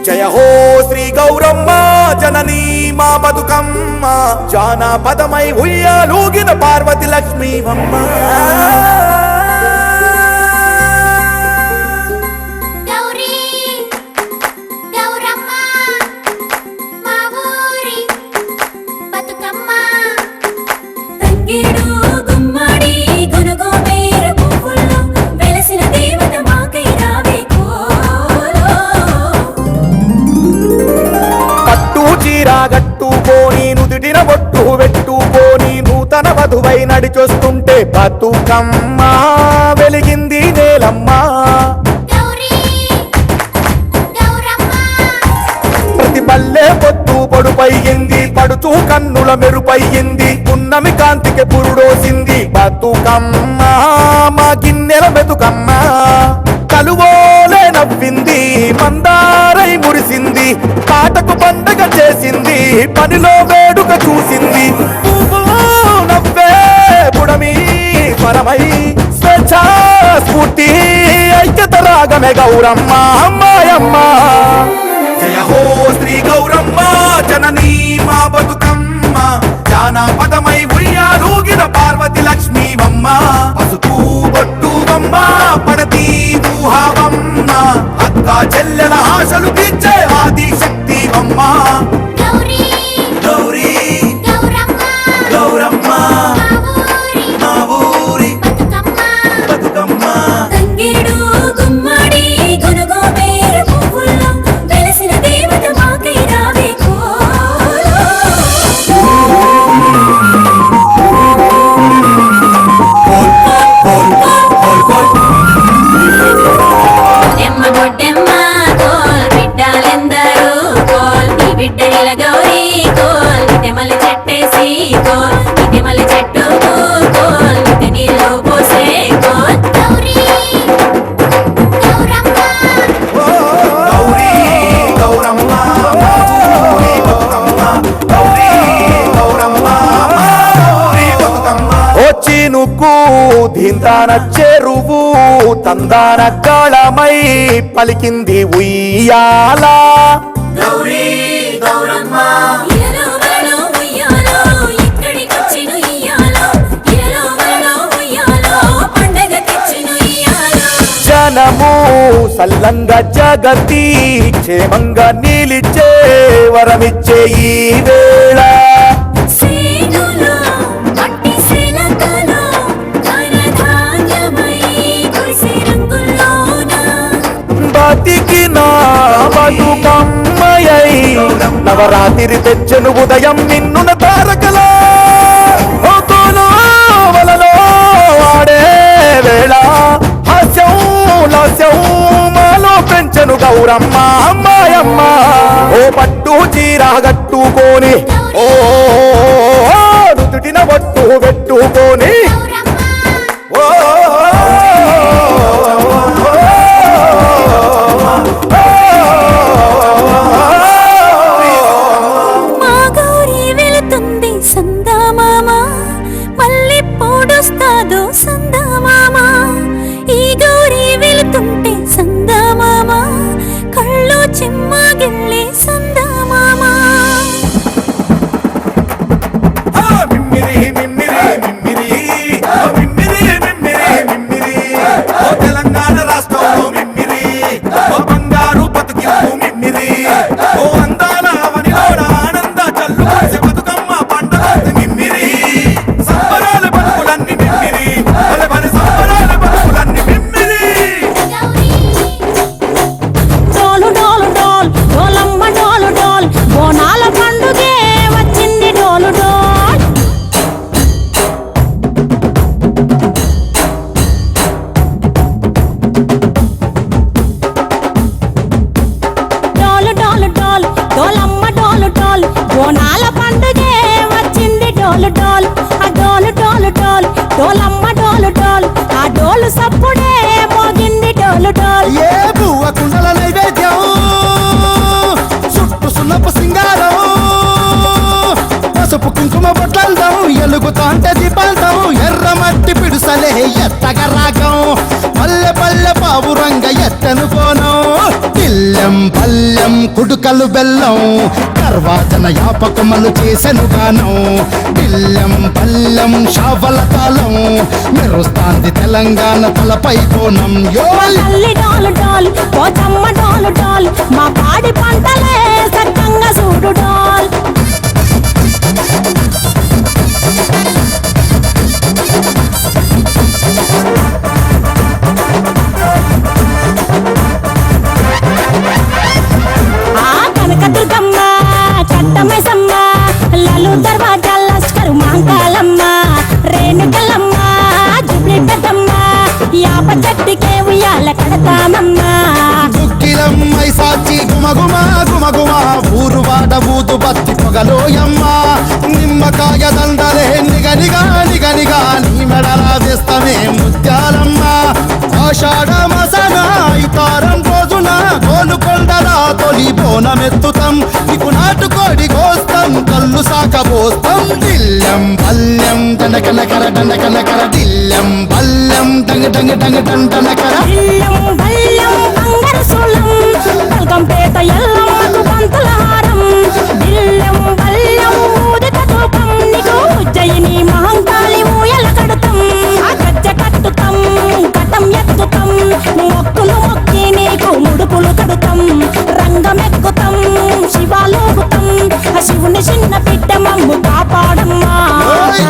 జయ హో శ్రీ గౌరమ్మ జననీ మా బతుకమ్మ జానపదమై ఉయ్యాలూగిన పార్వతి లక్ష్మీవమ్మ. గట్టుకోని నుదిటిన బొట్టు పెట్టుకోని నూతన వధువై నడిచొస్తుంటే బతుకమ్మ వెలిగింది నేలమ్మ. ప్రతి పల్లె పొత్తు పొడుపయ్యింది పడుతూ కన్నుల మెరుపయ్యింది పున్నమి కాంతికి పురుడోసింది బతుకమ్మ మా గిన్నెల బతుకమ్మ. కలువోలే నవ్వింది మందారై మురిసింది పాటకు పండగ చేసింది పనిలో వేడుక చూసింది. నవ్వే పుడమి పరమై స్వేచ్ఛా స్ఫూర్తి ఐక్యత రాగమే గౌరమ్మ అమ్మాయమ్మ. జయ హో శ్రీ గౌరమ్మ జననీ మా బతుకమ్మ జానపదమై ఉయ్యాలూగిన పార్వతి లక్ష్మీవమ్మ. పసుపు బొట్టువమ్మ పడతి ఊహావమ్మ అక్క చెల్లెల ఆశలు తీర్చే ఆది శక్తివమ్మ. గౌరీ గౌరమ్మ మా ఊరి బతుకమ్మ. తంగేడు గుమ్మడి గునుగోబేర పువ్వుల్లో వెలసిన దేవత మాకై రావే గౌరీ కోల్ ఇటమల చెట్టేసి కోల్ ఇటమల చెట్టు కోల్ ఇట నీళ్ళు పోసే కోల్. గౌరీ గౌరమ్మ గౌరీ గౌరమ్మ మా ఊరి బతుకమ్మ. గౌరీ గౌరమ్మ మా ఊరి బతుకమ్మ. వచ్చి నువ్వు దిందాన చెరువు తందాన కాళమై పలికింది ఉయ్యాల. గౌరీ గౌరమ్మ ఇలలో వలలో ఉయ్యాలో ఇక్కడికొచ్చిను ఇయ్యాలో ఇలలో వలలో ఉయ్యాలో పండగ తెచ్చిను ఇయ్యాలో. జనము సల్లంగా జగతి క్షేమంగా నిలిచే వరమిచ్చే ఈ వేళ. సేనులో మట్టి శిలకలో ధనధాన్యమై కురిసే రంగుల్లోన బతికిన బతుకమ్మయై నవరాత్రి తెచ్చను ఉదయం నిన్నున తారకలా వలలో ఆడే వేళ హాస్యం లాస్యం మాలో పెంచను గౌరమ్మ అమ్మాయమ్మ. ఓ పట్టు చీర కట్టుకొని ఓ నుదుటిన బొట్టు పెట్టుకొని ఓ సందామామా ఈ గౌరీ వెళుతుంటే సందామామా కళ్ళు చెమ్మగిల్లే సందామామా. మిమ్మిరి మిమ్మిరి మిమ్మిరి మిమ్మిరి మిమ్మిరి మిమ్మిరి ఓ తెలంగాణ రాష్ట్రంలో మిమ్మిరి ఓ బంగారు బతుకింపు మిమ్మిరి ఓ అందాల అవనిలోడ ఆనంద చల్లు కురిసే బతుకమ్మ పండుగ మిమ్మిరి. సంబరాల బతుకులన్నీ మిమ్మిరి భలే భలే సంబరాల బతుకులన్నీ మిమ్మిరి. డోలు డోలు డోల్ డోలమ్మ డోలు డోల్ బోనాల పండుగే వచ్చింది డోలు డోల్. డోలు డోలు డోల్ డోలమ్మ డోలు డోల్ బోనాల పండుగే వచ్చింది డోలు డోల్. ఆ డోలు డోలు డోల్ డోలమ్మ డోలు డోల్ ఆ డోలు సప్పుడే మోగింది డోలు డోల్. ఏ బువ్వ కుండల నైవేద్యం చుట్టు సున్నపు సింగారం పసుపు కుంకుమ బొట్లందం ఎలుగుతాంటే దీపాంతం ఎర్ర మట్టి పిడుసలే ఎత్తగ రాగం పల్లె పల్లె పావురంగ ఎత్తను కోనం పిల్లెం పల్లెం కుడుకలు బెల్లం తర్వాతన యాపకమలు చేసెను గానం బిల్లం పల్లెం షావల తాళం మెరుస్తాంది తెలంగాణ తలపై కోణం యో తల్లి డోలు డోల్ పోచమ్మ డోలు డోల్ మా పాడి పంటలే సక్కంగా చూడు డోల్ ఆ కనకదుర్గమ్మ కట్టమైసమ్మ లలు దర్వాజా లస్కరు మాంకాలమ్మ రేణుకలమ్మ జుబ్లి పెద్దమ్మ యాప చెట్టుకే ఉయ్యాల కడతామమ్మా దుక్కిలం మైసాచి గుమగుమ గుమగుమ ఊరు వాడ ఊదు బత్తి పొగలోయమ్మ నిమ్మకాయ దండలే నిగనిగా నిగనిగా నీ మెడల వేస్తమే ముత్యాలమ్మ ఆషాఢ మసన ఇతారం రోజున గోలుకొండల తొలి బోనమెత్తుతాం నీకు నాటుకోడి కోస్తాం కళ్ళు సాకబోస్తాం దిల్లం పల్లెం దండకనకర దండకనకర దిల్లం పల్లెం డంగ డంగ డంగ డండనకర బిల్లం బల్లం బంగారు సోళం బల్గంపేట ఎల్లమ్మకు పంతుల హారం బిల్లం బల్లం ఊదిత తూపం నీకు ఉజ్జయిని మహంకాళి ఊయల కడతాం ఆ గజ్జ కట్టుతాం కటం ఎత్తుతాం మొక్కులు మొక్కి నీకు ముడుపులు కడుతాం రంగమెక్కుతాం శివాలోగుతాం ఆ శివుని చిన్న బిడ్డ మమ్ము కాపాడమ్మా ఓయ్!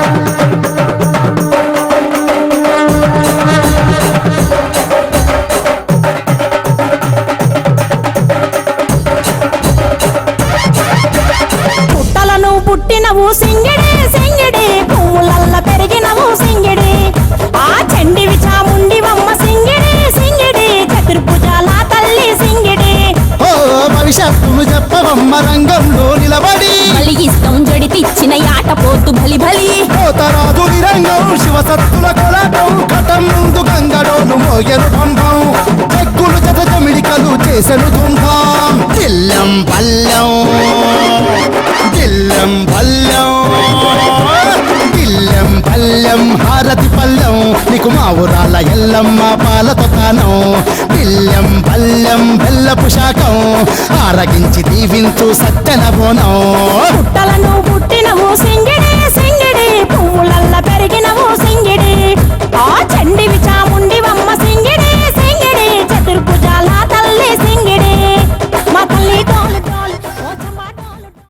పుట్టలను పుట్టినవు సింగిడి సింగిడి పువ్వులల్ల పెరిగినవు సింగిడి ఆ చండివి చాముండివమ్మ సింగిడి సింగిడి చతుర్భుజాల తల్లి సింగిడి ఓ భవిష్యత్తును చెప్పవమ్మ రంగంలో నిలబడి బలిగిస్తాం జడితిచ్చిన యాట పోతు బలి బలి పోతరాజు రంగం శివసత్తుల కొలటం కటం ముందు గంగడోలు మోయను పంపం చెక్కులు జత జమిడికలు చేసెను తుంభం దిల్లం పల్లెం దిల్లం పల్లెం దిల్లం పల్లెం హారతి పల్లెం నీకు మా ఊరాల ఎల్లమ్మ పాలతో కానం బిల్లం పల్లెం బెల్లపు శాఖం ఆరగించి దీవించు సత్యన బోనం పుట్టలను